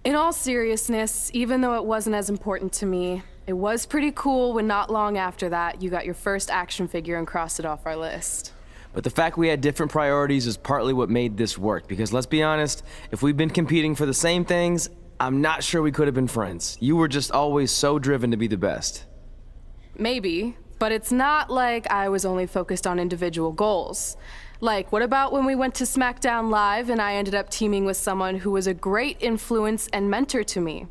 In all seriousness, even though it wasn't as important to me, it was pretty cool when not long after that, you got your first action figure and crossed it off our list. But the fact we had different priorities is partly what made this work, because let's be honest, if we'd been competing for the same things, I'm not sure we could have been friends. You were just always so driven to be the best. Maybe, but it's not like I was only focused on individual goals. Like, what about when we went to SmackDown Live and I ended up teaming with someone who was a great influence and mentor to me?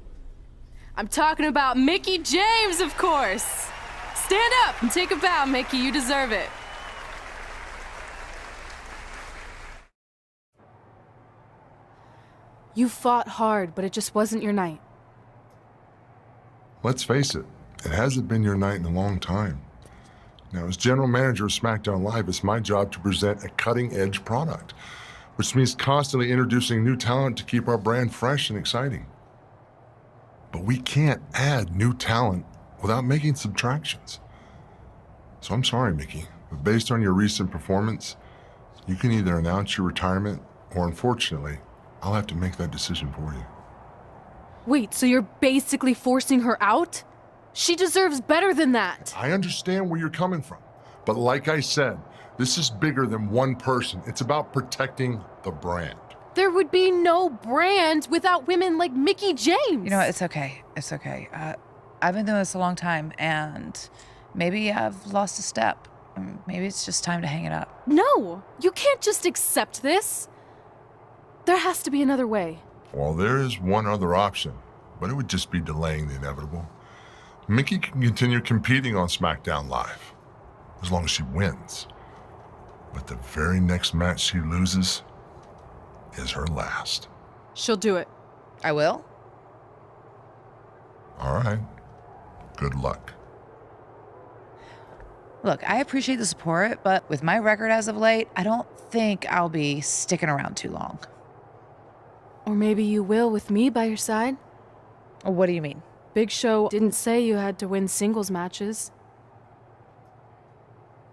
I'm talking about Mickie James, of course! Stand up and take a bow, Mickie, you deserve it. You fought hard, but it just wasn't your night. Let's face it, it hasn't been your night in a long time. Now, as general manager of SmackDown Live, it's my job to present a cutting-edge product, which means constantly introducing new talent to keep our brand fresh and exciting. But we can't add new talent without making subtractions. So I'm sorry, Mickie, but based on your recent performance, you can either announce your retirement or, unfortunately, I'll have to make that decision for you. Wait, so you're basically forcing her out? She deserves better than that. I understand where you're coming from, but like I said, this is bigger than one person. It's about protecting the brand. There would be no brand without women like Mickie James. You know what? It's okay. It's okay. I've been doing this a long time, and maybe I've lost a step. Maybe it's just time to hang it up. No, you can't just accept this. There has to be another way. Well, there is one other option, but it would just be delaying the inevitable. Mickie can continue competing on SmackDown Live, as long as she wins. But the very next match she loses is her last. She'll do it. I will? All right. Good luck. Look, I appreciate the support, but with my record as of late, I don't think I'll be sticking around too long. Or maybe you will with me by your side. What do you mean? Big Show didn't say you had to win singles matches.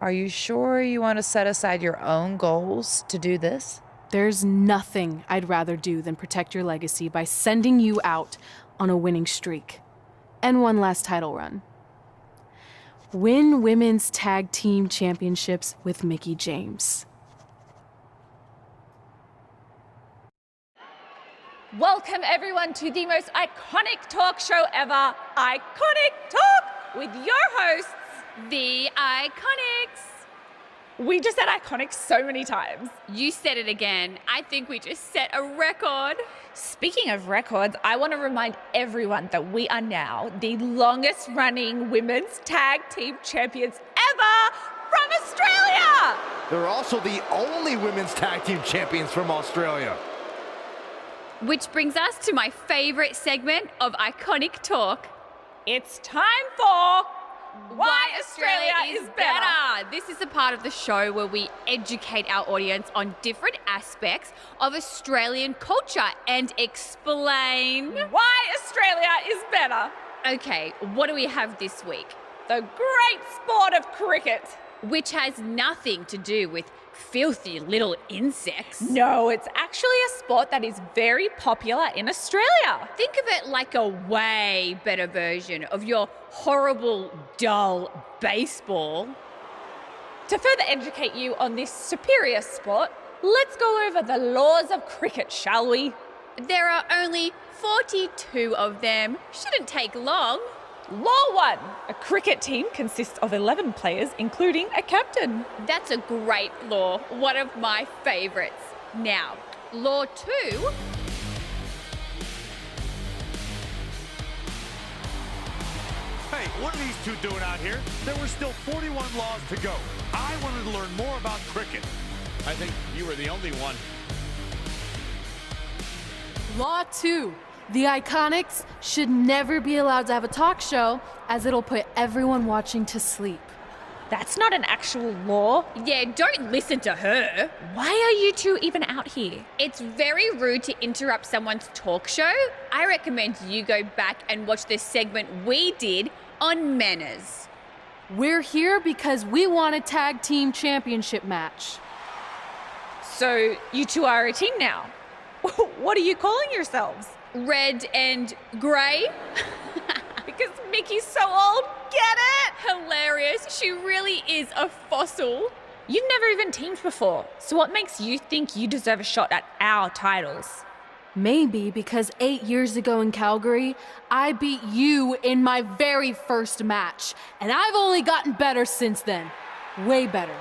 Are you sure you want to set aside your own goals to do this? There's nothing I'd rather do than protect your legacy by sending you out on a winning streak. And one last title run. Win women's tag team championships with Mickie James. Welcome everyone to the most iconic talk show ever, Iconic Talk, with your hosts, The Iconics. We just said iconic so many times. You said it again. I think we just set a record. Speaking of records, I want to remind everyone that we are now the longest running women's tag team champions ever from Australia. They're also the only women's tag team champions from Australia. Which brings us to my favorite segment of Iconic Talk. It's time for Why Australia is Better. This is a part of the show where we educate our audience on different aspects of Australian culture and explain Why Australia is better. Okay, what do we have this week? The great sport of cricket. Which has nothing to do with filthy little insects. No, it's actually a sport that is very popular in Australia. Think of it like a way better version of your horrible, dull baseball. To further educate you on this superior sport, let's go over the laws of cricket, shall we? There are only 42 of them. Shouldn't take long. Law 1. A cricket team consists of 11 players, including a captain. That's a great law. One of my favourites. Now, Law 2. Hey, what are these two doing out here? There were still 41 laws to go. I wanted to learn more about cricket. I think you were the only one. Law 2. The Iconics should never be allowed to have a talk show, as it'll put everyone watching to sleep. That's not an actual law. Yeah, don't listen to her. Why are you two even out here? It's very rude to interrupt someone's talk show. I recommend you go back and watch the segment we did on manners. We're here because we want a tag team championship match. So you two are a team now. What are you calling yourselves? red and grey. Because Mickey's so old. Get it? Hilarious. She really is a fossil. You've never even teamed before, so what makes you think you deserve a shot at our titles? Maybe because 8 years ago in Calgary, I beat you in my very first match, and I've only gotten better since then. Way better.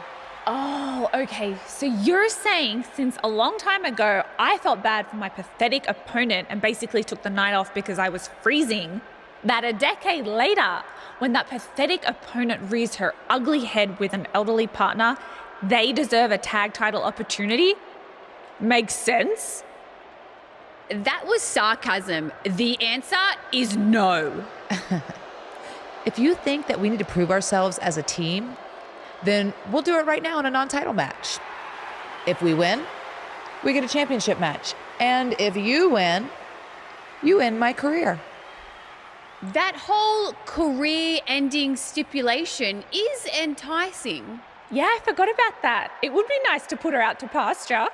Oh, okay. So you're saying since a long time ago, I felt bad for my pathetic opponent and basically took the night off because I was freezing, that a decade later, when that pathetic opponent rears her ugly head with an elderly partner, they deserve a tag title opportunity? Makes sense? That was sarcasm. The answer is no. If you think that we need to prove ourselves as a team, then we'll do it right now in a non-title match. If we win, we get a championship match. And if you win, you end my career. That whole career-ending stipulation is enticing. Yeah, I forgot about that. It would be nice to put her out to pasture.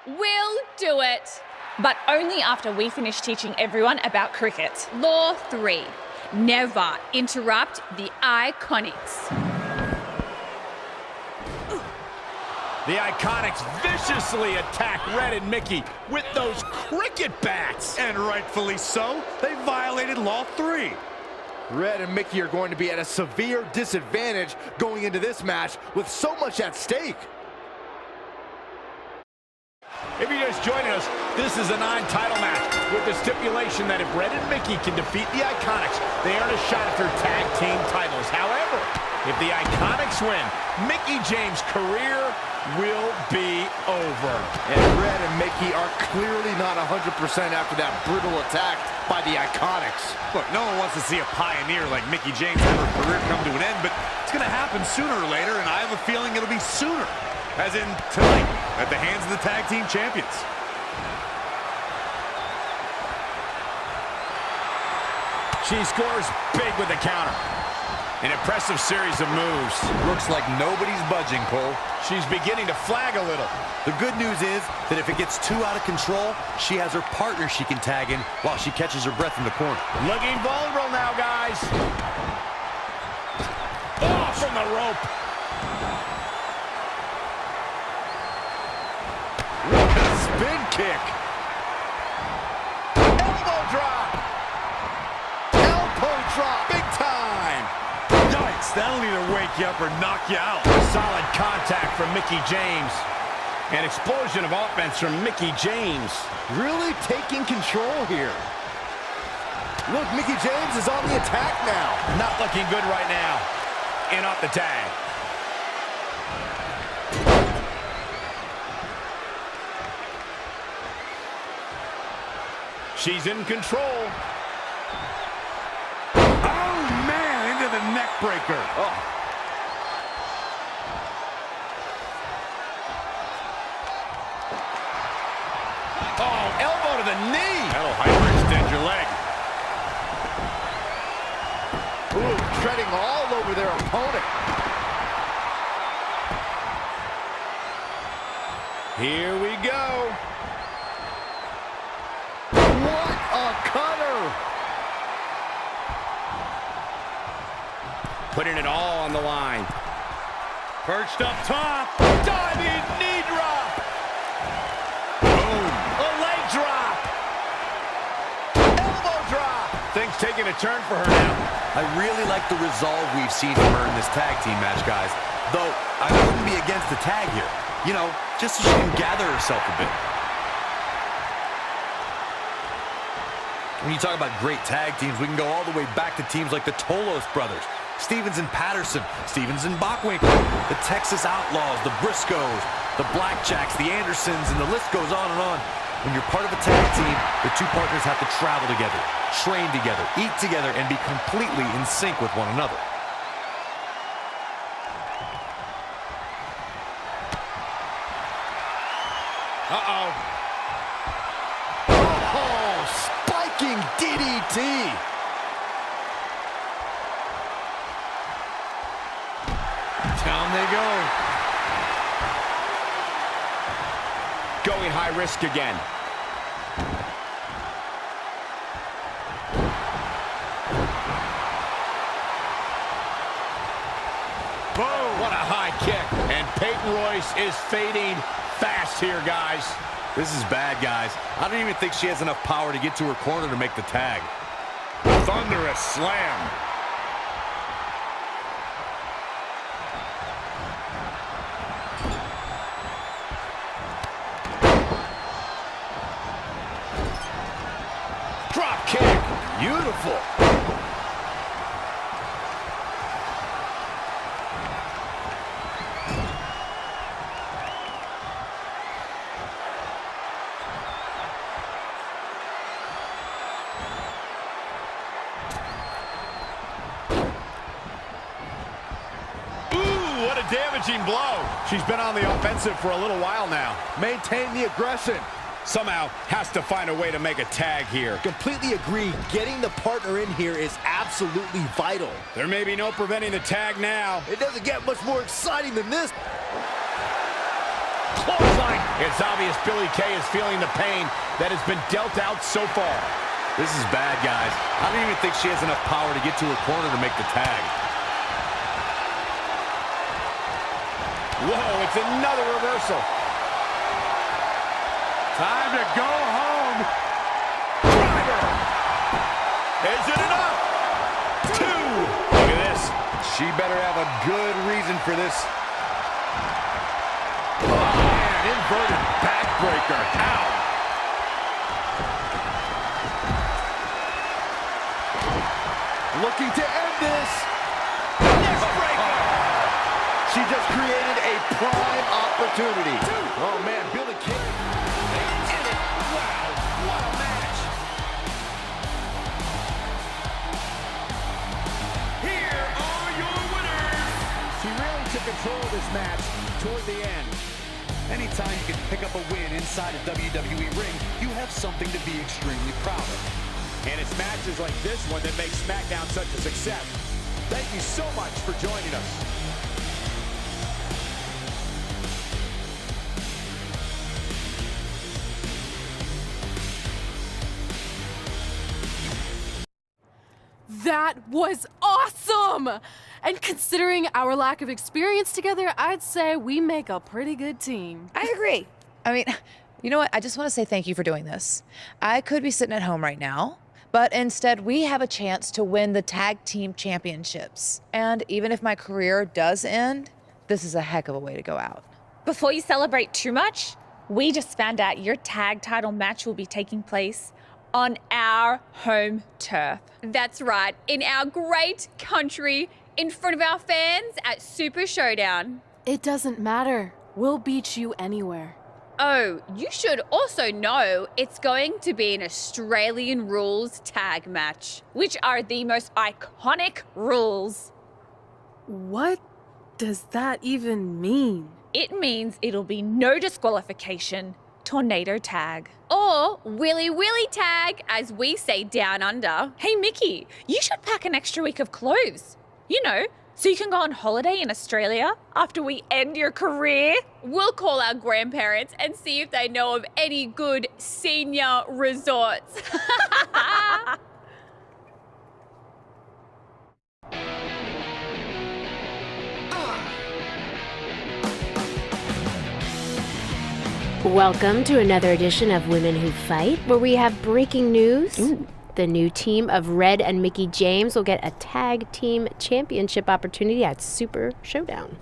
We'll do it. But only after we finish teaching everyone about cricket. Law 3. Never interrupt the Iconics. The Iconics viciously attack Red and Mickey with those cricket bats. And rightfully so, they violated Law 3. Red and Mickey are going to be at a severe disadvantage going into this match with so much at stake. If you're just joining us, this is a non-title match with the stipulation that if Red and Mickey can defeat the Iconics, they earn a shot at their tag team titles. However, if the Iconics win, Mickey James' career will be over. And Red and Mickey are clearly not 100% after that brutal attack by the Iconics. Look, no one wants to see a pioneer like Mickey James have her career come to an end, but it's going to happen sooner or later, and I have a feeling it'll be sooner, as in tonight, at the hands of the tag team champions. She scores big with the counter. An impressive series of moves. Looks like nobody's budging, Cole. She's beginning to flag a little. The good news is that if it gets too out of control, she has her partner she can tag in while she catches her breath in the corner. Looking vulnerable now, guys. Oh, from the rope. What a spin kick. Elbow drop. Elbow drop. Big time. Yikes, that'll either wake you up or knock you out. Solid contact from Mickey James. An explosion of offense from Mickey James. Really taking control here. Look, Mickey James is on the attack now. Not looking good right now. And off the tag. She's in control. Oh, man, into the neck breaker. Oh. Oh, elbow to the knee. That'll hyperextend your leg. Ooh, treading all over their opponent. Here we go. What a cutter! Putting it all on the line. Perched up top. Diving knee drop. Boom. A leg drop. Elbow drop. Things taking a turn for her now. I really like the resolve we've seen from her in this tag team match, guys. Though, I wouldn't be against the tag here. You know, just so she can gather herself a bit. When you talk about great tag teams, we can go all the way back to teams like the Tolos brothers, Stevens and Patterson, Stevens and Bockwinkel, the Texas Outlaws, the Briscoes, the Blackjacks, the Andersons, and the list goes on and on. When you're part of a tag team, the two partners have to travel together, train together, eat together, and be completely in sync with one another. Uh-oh. Oh, spiking DDT. Down they go. going high risk again. Boom! What a high kick. And Peyton Royce is fading fast here, guys. This is bad, guys. I don't even think she has enough power to get to her corner to make the tag. Thunderous slam. Drop kick. Beautiful. What a damaging blow. She's been on the offensive for a little while now. Maintain the aggression. Somehow has to find a way to make a tag here. Completely agree. Getting the partner in here is absolutely vital. There may be no preventing the tag now. It doesn't get much more exciting than this. Clothesline. It's obvious Billie Kay is feeling the pain that has been dealt out so far. This is bad, guys. I don't even think she has enough power to get to her corner to make the tag. Whoa, it's another reversal. Time to go home. Driver. Is it enough? 2. Look at this. She better have a good reason for this. Oh, man, inverted backbreaker. Ow. Looking to end this. Neckbreaker. She just created a prime opportunity. Oh, man, Billie Kay. They did it. Wow, what a match. Here are your winners. She really took control of this match toward the end. Anytime you can pick up a win inside a WWE ring, you have something to be extremely proud of. And it's matches like this one that make SmackDown such a success. Thank you so much for joining us. That was awesome! And considering our lack of experience together, I'd say we make a pretty good team. I agree. I mean, you know what? I just want to say thank you for doing this. I could be sitting at home right now, but instead we have a chance to win the tag team championships. And even if my career does end, this is a heck of a way to go out. Before you celebrate too much, we just found out your tag title match will be taking place on our home turf. That's right, in our great country, in front of our fans at Super Showdown. It doesn't matter. We'll beat you anywhere. Oh, you should also know it's going to be an Australian rules tag match. Which are the most iconic rules. What does that even mean? It means it'll be no disqualification, tornado tag. Or Willy Willy tag, as we say down under. Hey, Mickey, you should pack an extra week of clothes. You know, so you can go on holiday in Australia after we end your career. We'll call our grandparents and see if they know of any good senior resorts. Welcome to another edition of Women Who Fight, where we have breaking news. The new team of Red and Mickie James will get a tag team championship opportunity at Super Showdown.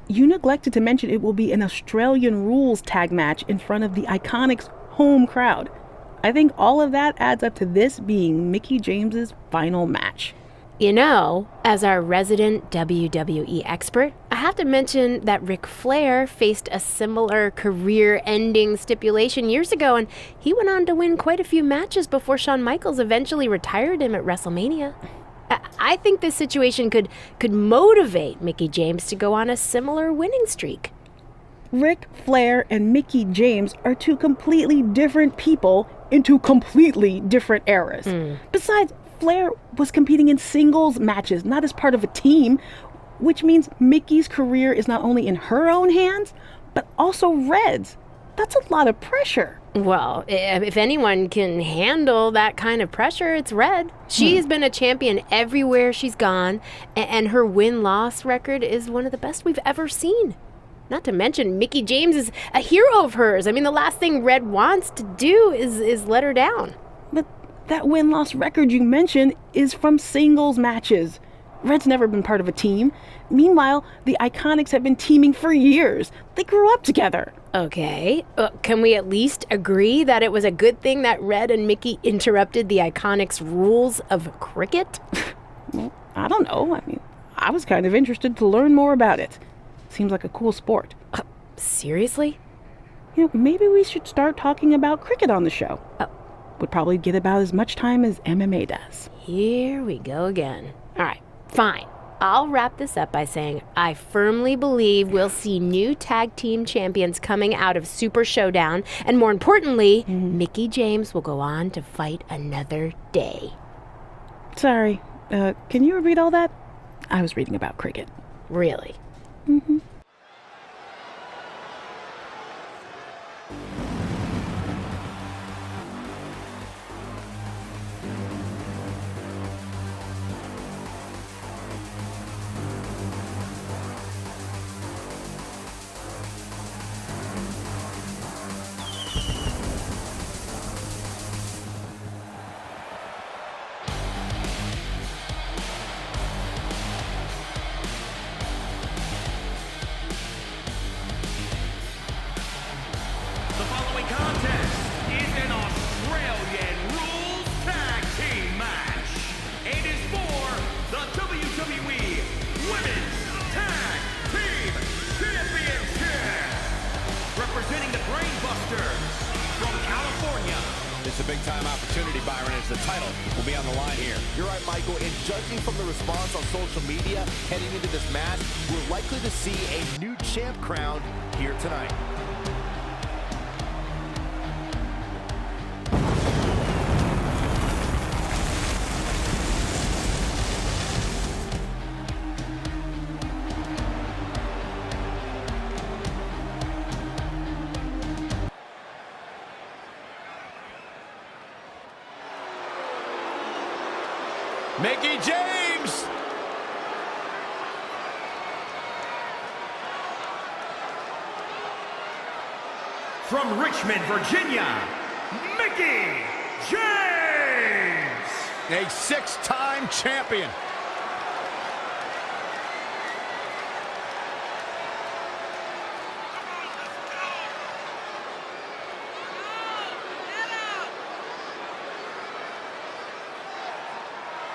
You neglected to mention it will be an Australian rules tag match in front of the Iconics' home crowd. I think all of that adds up to this being Mickie James's final match. You know, as our resident WWE expert, I have to mention that Ric Flair faced a similar career-ending stipulation years ago, and he went on to win quite a few matches before Shawn Michaels eventually retired him at WrestleMania. I think this situation could motivate Mickie James to go on a similar winning streak. Ric Flair and Mickie James are two completely different people in two completely different eras. Besides, Flair was competing in singles matches, not as part of a team, which means Mickie's career is not only in her own hands, but also Red's. That's a lot of pressure. Well, if anyone can handle that kind of pressure, it's Red. She's been a champion everywhere she's gone, and her win-loss record is one of the best we've ever seen. Not to mention, Mickie James is a hero of hers. I mean, the last thing Red wants to do is let her down. But that win-loss record you mentioned is from singles matches. Red's never been part of a team. Meanwhile, the Iconics have been teaming for years. They grew up together. Okay, can we at least agree that it was a good thing that Red and Mickie interrupted the Iconics' rules of cricket? Well, I don't know. I mean, I was kind of interested to learn more about it. Seems like a cool sport. Seriously? You know, maybe we should start talking about cricket on the show. Would probably get about as much time as MMA does. Here we go again. All right, fine. I'll wrap this up by saying I firmly believe we'll see new tag team champions coming out of Super Showdown, and more importantly, Mickie James will go on to fight another day. Sorry, can you repeat all that? I was reading about cricket. Really? Mm-hmm. The following contest is an Australian rules tag team match. It is for the WWE Women's Tag Team Championship. Representing the Brainbusters from California. It's a big-time opportunity, Byron, as the title will be on the line here. You're right, Michael. And judging from the response on social media heading into this match, we're likely to see a new champ crowned here tonight. Mickie James! From Richmond, Virginia, Mickie James! A six-time champion.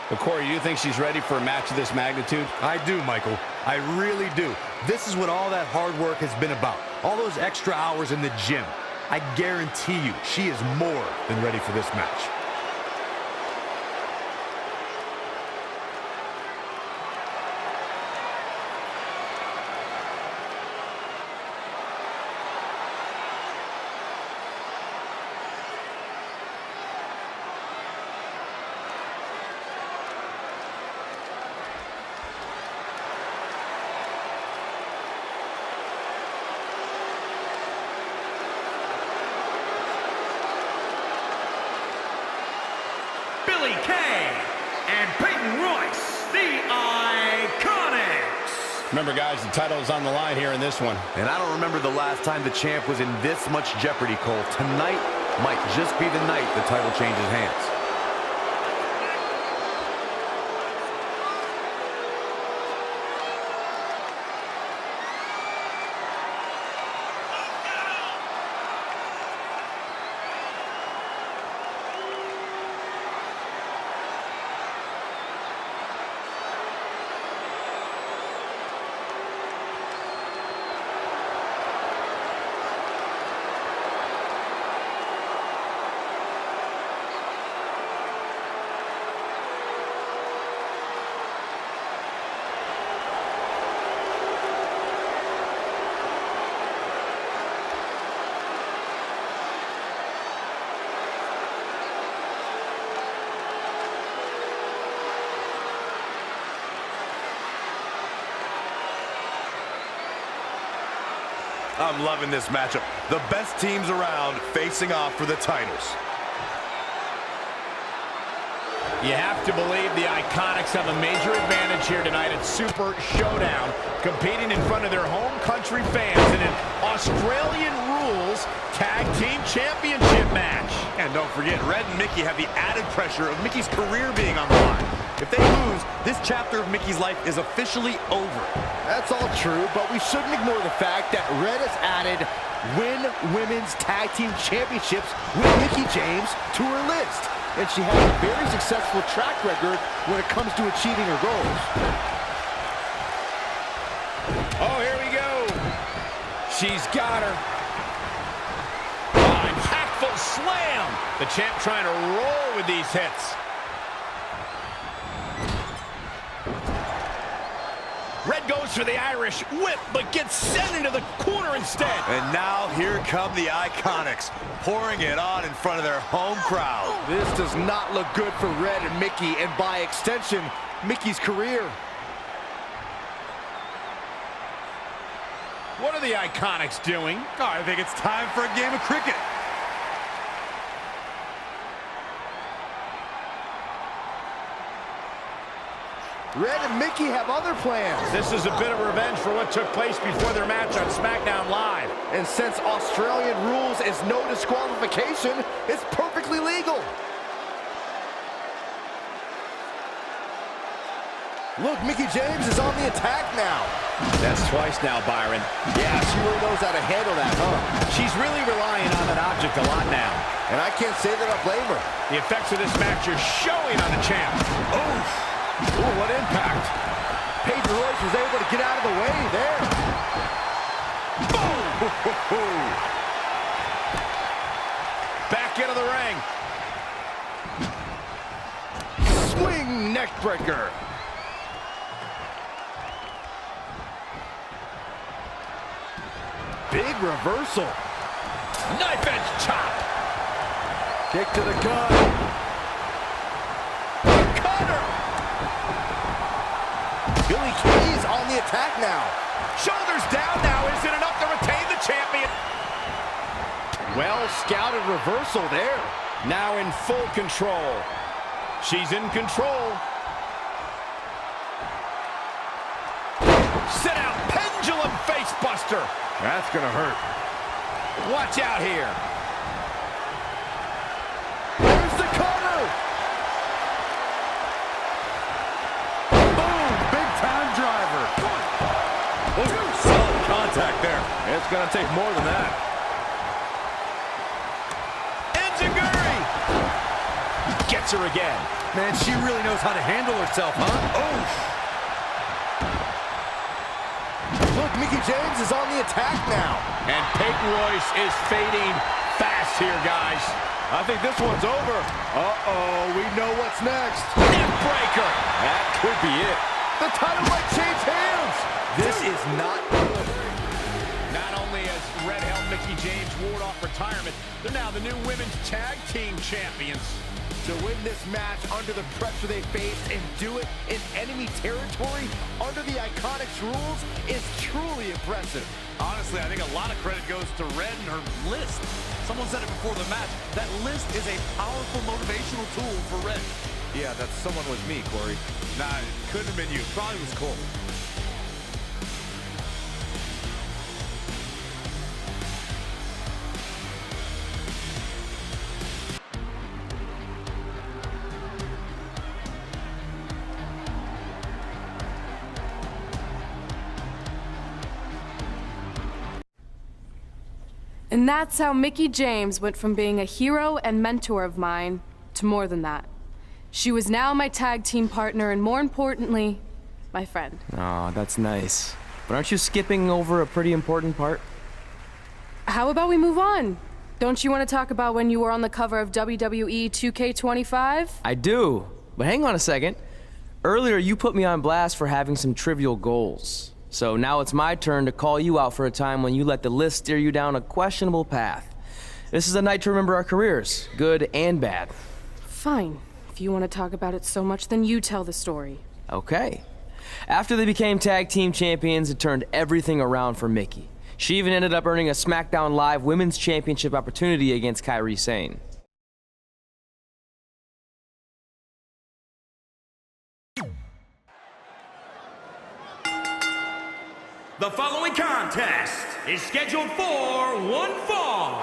But Corey, do you think she's ready for a match of this magnitude? I do, Michael. I really do. This is what all that hard work has been about. All those extra hours in the gym. I guarantee you, she is more than ready for this match. Billy Kay and Peyton Royce, the Iconics. Remember, guys, the title is on the line here in this one. And I don't remember the last time the champ was in this much jeopardy, Cole. Tonight might just be the night the title changes hands. I'm loving this matchup. The best teams around facing off for the titles. You have to believe the Iconics have a major advantage here tonight at Super Showdown, competing in front of their home country fans in an Australian Rules Tag Team Championship match. And don't forget, Red and Mickey have the added pressure of Mickey's career being on the line. If they lose, this chapter of Mickey's life is officially over. That's all true, but we shouldn't ignore the fact that Red has added Women's Tag Team Championships with Mickie James to her list. And she has a very successful track record when it comes to achieving her goals. Oh, here we go. She's got her. Oh, impactful slam. The champ trying to roll with these hits. Red goes for the Irish whip, but gets sent into the corner instead. And now here come the Iconics, pouring it on in front of their home crowd. This does not look good for Red and Mickey, and by extension, Mickey's career. What are the Iconics doing? Oh, I think it's time for a game of cricket. Red and Mickey have other plans. This is a bit of revenge for what took place before their match on SmackDown Live. And since Australian rules is no disqualification, it's perfectly legal. Look, Mickie James is on the attack now. That's twice now, Byron. Yeah, she really knows how to handle that, huh? She's really relying on that object a lot now. And I can't say that I blame her. The effects of this match are showing on the champ. Oh, what impact. Peyton Royce was able to get out of the way there. Boom! Back into the ring. Swing neck breaker. Big reversal. Knife edge chop. Kick to the gut. Billy Kay's on the attack now. Shoulders down now. Is it enough to retain the champion? Well scouted reversal there. Now in full control. She's in control. Sit out. Pendulum face buster. That's gonna hurt. Watch out here. There's the cover. Boom, big time driver. Ooh, solid contact there. It's gonna take more than that. Enziguri. Gets her again. Man, she really knows how to handle herself, huh? Oh. Look, Mickie James is on the attack now. And Peyton Royce is fading fast here, guys. I think this one's over. Uh-oh, we know what's next. Neck breaker. That could be it. The title might change hands. This is not good. Not only has Red held Mickie James ward off retirement, they're now the new Women's Tag Team Champions. To win this match under the pressure they faced and do it in enemy territory under the Iconics rules is truly impressive. Honestly, I think a lot of credit goes to Red and her list. Someone said it before the match. That list is a powerful motivational tool for Red. Yeah, that someone was me, Corey. Nah, it couldn't have been you. Probably was Cole. And that's how Mickie James went from being a hero and mentor of mine to more than that. She was now my tag team partner and, more importantly, my friend. Aw, that's nice. But aren't you skipping over a pretty important part? How about we move on? Don't you want to talk about when you were on the cover of WWE 2K25? I do, but hang on a second. Earlier, you put me on blast for having some trivial goals. So now it's my turn to call you out for a time when you let the list steer you down a questionable path. This is a night to remember our careers, good and bad. Fine. If you want to talk about it so much, then you tell the story. Okay. After they became tag team champions, it turned everything around for Mickie. She even ended up earning a SmackDown Live Women's Championship opportunity against Kairi Sane. The following contest is scheduled for one fall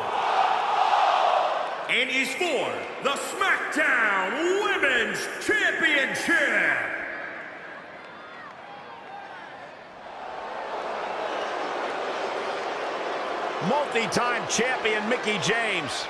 and is for the SmackDown Women's Championship. Multi-time champion Mickie James.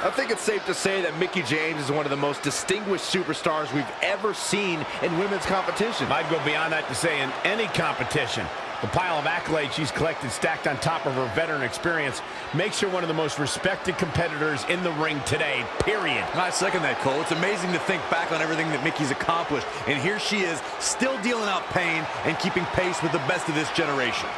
I think it's safe to say that Mickie James is one of the most distinguished superstars we've ever seen in women's competition. I'd go beyond that to say in any competition. The pile of accolades she's collected stacked on top of her veteran experience makes her one of the most respected competitors in the ring today, period. I second that, Cole. It's amazing to think back on everything that Mickie's accomplished. And here she is, still dealing out pain and keeping pace with the best of this generation.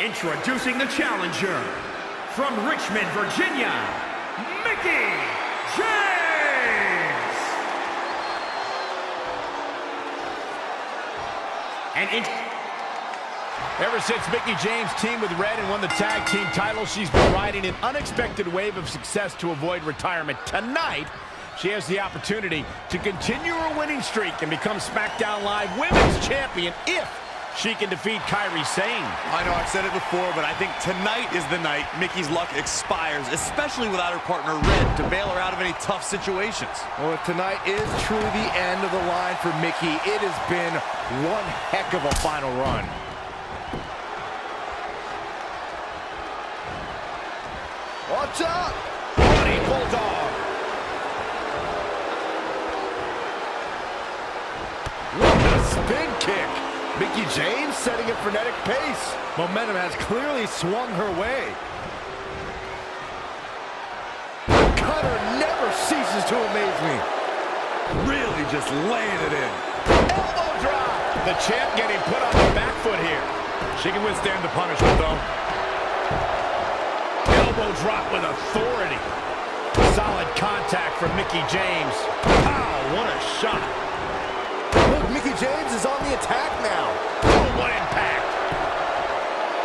Introducing the challenger, from Richmond, Virginia, Mickie James! Ever since Mickie James teamed with Red and won the tag team title, she's been riding an unexpected wave of success to avoid retirement. Tonight, she has the opportunity to continue her winning streak and become SmackDown Live Women's Champion if she can defeat Kairi Sane. I know I've said it before, but I think tonight is the night Mickie's luck expires, especially without her partner Red to bail her out of any tough situations. Well, if tonight is truly the end of the line for Mickie, it has been one heck of a final run. Watch out! Running Bulldog. What a spin kick! Mickie James setting a frenetic pace. Momentum has clearly swung her way. The cutter never ceases to amaze me. Really just laying it in. Elbow drop. The champ getting put on the back foot here. She can withstand the punishment, though. Elbow drop with authority. Solid contact from Mickie James. Wow, what a shot. Look, Mickie James is on the attack now. Oh, what impact.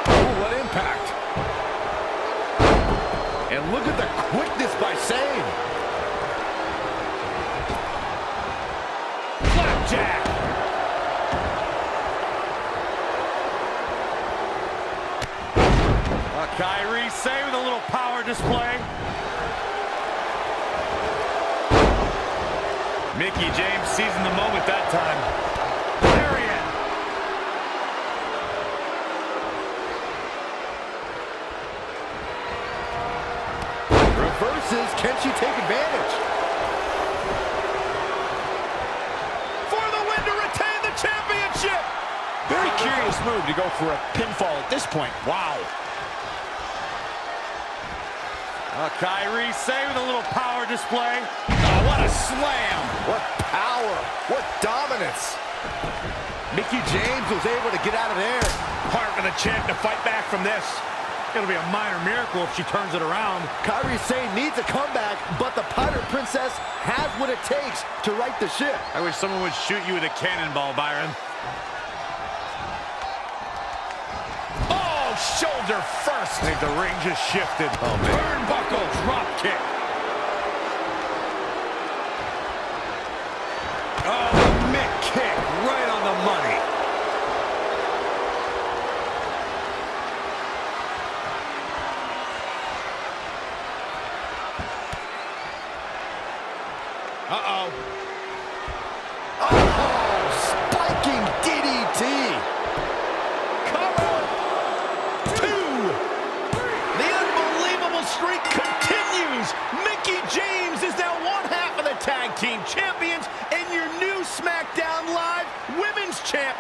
Oh, what impact. And look at the quickness by Sane. Flapjack. Kairi Sane with a little power display. Mickie James seizing the moment that time. Lariat. Reverses, can she take advantage? For the win to retain the championship. Very curious move to go for a pinfall at this point. Wow. Kairi Sane with a little power display. Oh, what a slam. What power, what dominance. Mickie James was able to get out of there. Hard for the champ to fight back from this. It'll be a minor miracle if she turns it around. Kairi Sane needs a comeback, but the Pirate Princess has what it takes to right the ship. I wish someone would shoot you with a cannonball, Byron. Oh, shoulder first. I think the ring just shifted. Oh, man. Turnbuckle drop kick. Oh, Mick kick right on the money.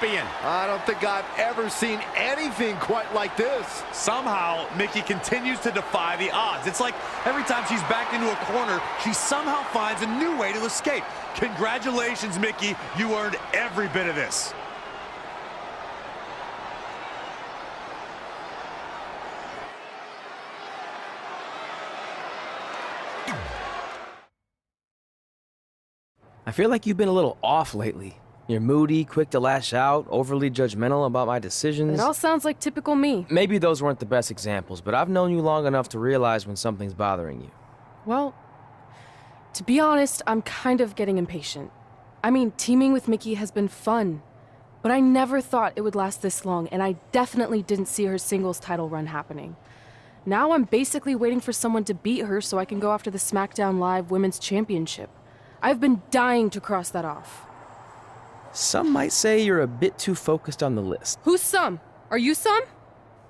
champion. I don't think I've ever seen anything quite like this. Somehow, Mickie continues to defy the odds. It's like every time she's backed into a corner, she somehow finds a new way to escape. Congratulations, Mickie. You earned every bit of this. I feel like you've been a little off lately. You're moody, quick to lash out, overly judgmental about my decisions. It all sounds like typical me. Maybe those weren't the best examples, but I've known you long enough to realize when something's bothering you. Well, to be honest, I'm kind of getting impatient. I mean, teaming with Mickie has been fun, but I never thought it would last this long, and I definitely didn't see her singles title run happening. Now I'm basically waiting for someone to beat her so I can go after the SmackDown Live Women's Championship. I've been dying to cross that off. Some might say you're a bit too focused on the list. Who's some? Are you some?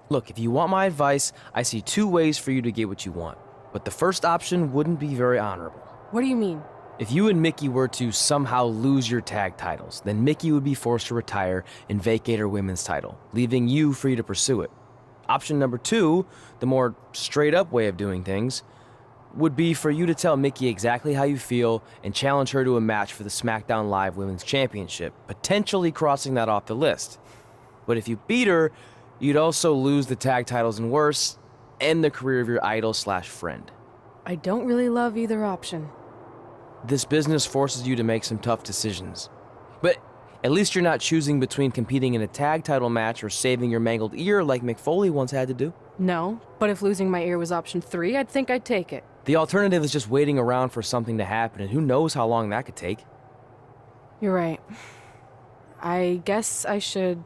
Look, if you want my advice, I see two ways for you to get what you want. But the first option wouldn't be very honorable. What do you mean? If you and Mickie were to somehow lose your tag titles, then Mickie would be forced to retire and vacate her women's title, leaving you free to pursue it. Option number two, the more straight-up way of doing things, would be for you to tell Mickie exactly how you feel and challenge her to a match for the SmackDown Live Women's Championship, potentially crossing that off the list. But if you beat her, you'd also lose the tag titles and worse, end the career of your idol/friend. I don't really love either option. This business forces you to make some tough decisions. But at least you're not choosing between competing in a tag title match or saving your mangled ear like Mick Foley once had to do. No, but if losing my ear was option 3, I'd think I'd take it. The alternative is just waiting around for something to happen, and who knows how long that could take. You're right. I guess I should...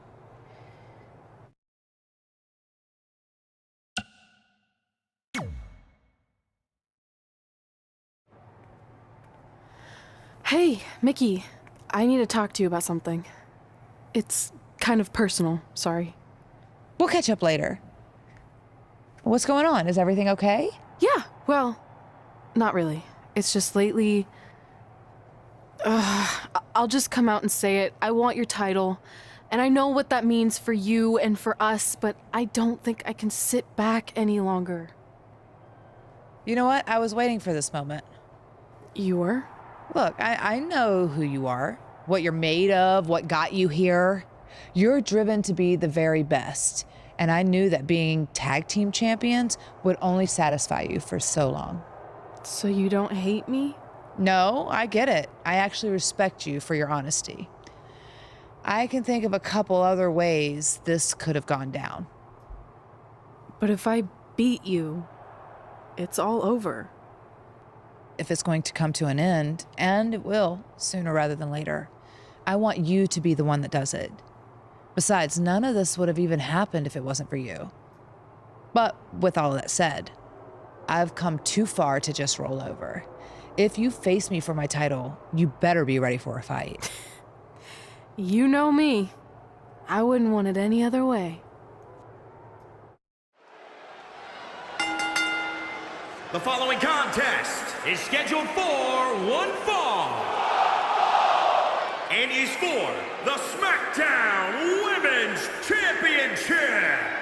Hey, Mickie. I need to talk to you about something. It's kind of personal, sorry. We'll catch up later. What's going on? Is everything okay? Yeah, well, not really. It's just lately... I'll just come out and say it. I want your title. And I know what that means for you and for us, but I don't think I can sit back any longer. You know what? I was waiting for this moment. You were? Look, I know who you are, what you're made of, what got you here. You're driven to be the very best. And I knew that being tag team champions would only satisfy you for so long. So you don't hate me? No, I get it. I actually respect you for your honesty. I can think of a couple other ways this could have gone down. But if I beat you, it's all over. If it's going to come to an end, and it will, sooner rather than later, I want you to be the one that does it. Besides, none of this would have even happened if it wasn't for you. But with all of that said, I've come too far to just roll over. If you face me for my title, you better be ready for a fight. You know me. I wouldn't want it any other way. The following contest is scheduled for one fall and is for the SmackDown Women's Championship.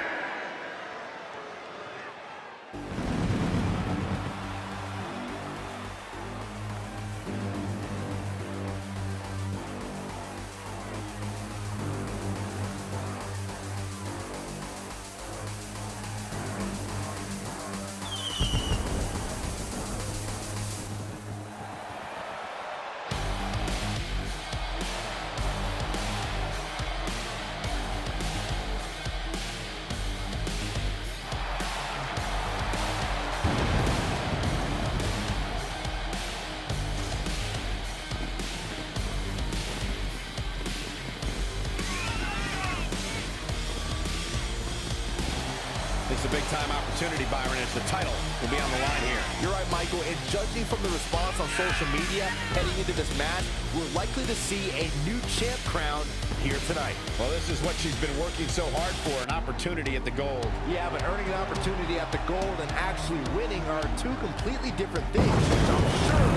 It's a big-time opportunity, Byron, as the title will be on the line here. You're right, Michael, and judging from the response on social media heading into this match, we're likely to see a new champ crowned here tonight. Well, this is what she's been working so hard for, an opportunity at the gold. Yeah, but earning an opportunity at the gold and actually winning are two completely different things. I'm sure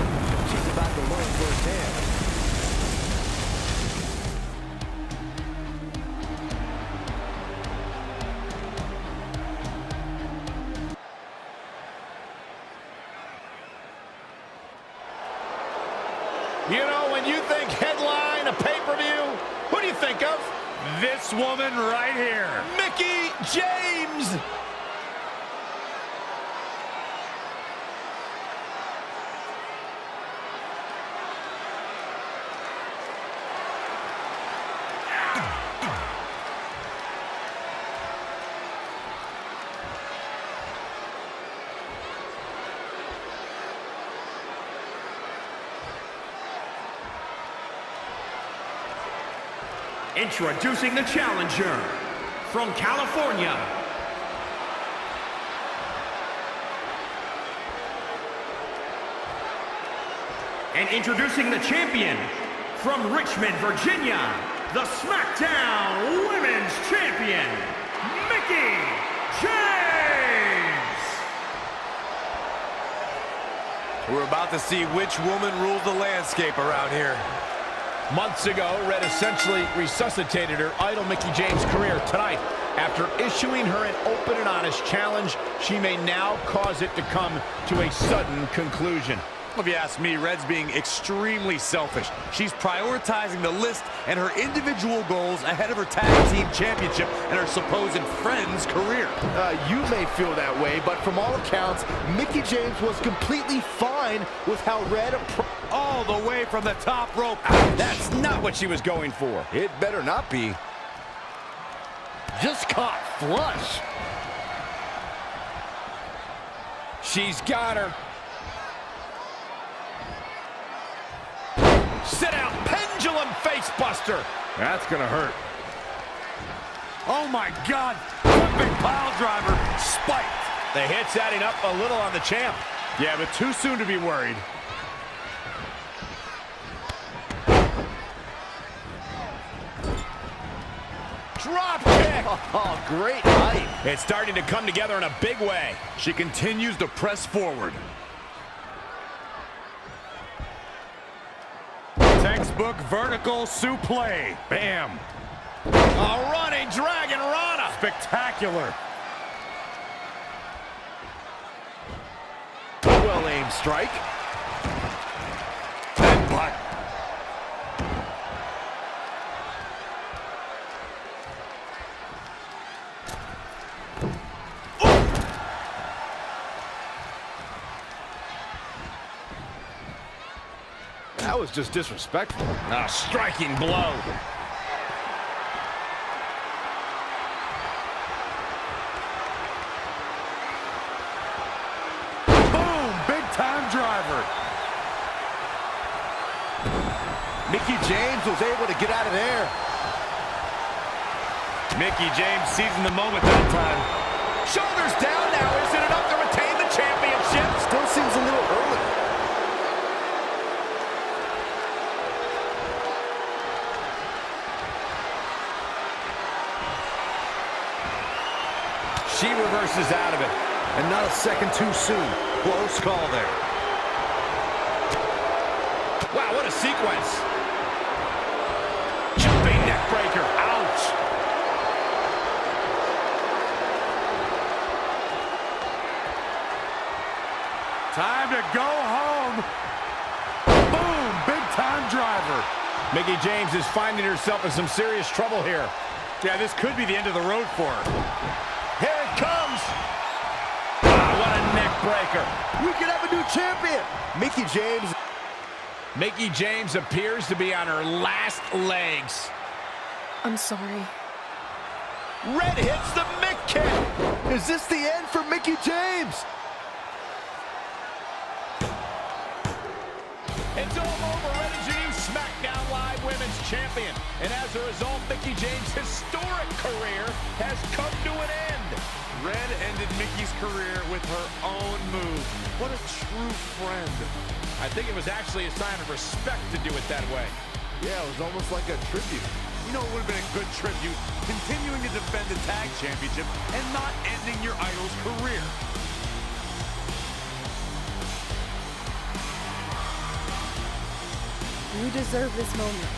she's about to learn firsthand. You know, when you think headline, a pay-per-view, who do you think of? This woman right here. Mickie James. Introducing the challenger from California. And introducing the champion from Richmond, Virginia, the SmackDown Women's Champion, Mickie James. We're about to see which woman rules the landscape around here. Months ago, Red essentially resuscitated her idol Mickie James' career. Tonight, after issuing her an open and honest challenge, she may now cause it to come to a sudden conclusion. If you ask me, Red's being extremely selfish. She's prioritizing the list and her individual goals ahead of her tag team championship and her supposed friend's career. You may feel that way, but from all accounts, Mickie James was completely fine with how Red all the way from the top rope. That's not what she was going for. It better not be. Just caught flush. She's got her. Sit out, pendulum face buster. That's gonna hurt. Oh my God, flipping pile driver, spiked. The hit's adding up a little on the champ. Yeah, but too soon to be worried. Drop kick. Oh, great height. It's starting to come together in a big way. She continues to press forward. Textbook vertical suplex. Bam. A running dragon Rana. Spectacular. Well-aimed strike. Headbutt. That was just disrespectful. A striking blow. Boom! Big time driver. Mickie James was able to get out of there. Mickie James seizing the moment that time. Shoulders down now. Is it enough to retain the championship? Still seems a little early. She reverses out of it. And not a second too soon. Close call there. Wow, what a sequence. Jumping neck breaker. Ouch. Time to go home. Boom! Big time driver. Mickie James is finding herself in some serious trouble here. Yeah, this could be the end of the road for her. Here it comes. Ah, what a neck breaker. We could have a new champion. Mickie James appears to be on her last legs. I'm sorry. Red hits the Mick kick. Is this the end for Mickie James? It's all over. Red is your new SmackDown Live Women's Champion. And as a result, Mickie James' historic career has come to an end. Red ended Mickie's career with her own move. What a true friend. I think it was actually a sign of respect to do it that way. Yeah, it was almost like a tribute. You know, it would have been a good tribute, continuing to defend the tag championship and not ending your idol's career. You deserve this moment.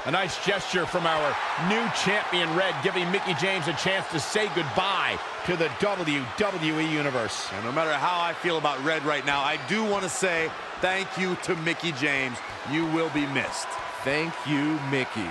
A nice gesture from our new champion, Red, giving Mickie James a chance to say goodbye to the WWE Universe. And no matter how I feel about Red right now, I do want to say thank you to Mickie James. You will be missed. Thank you, Mickie.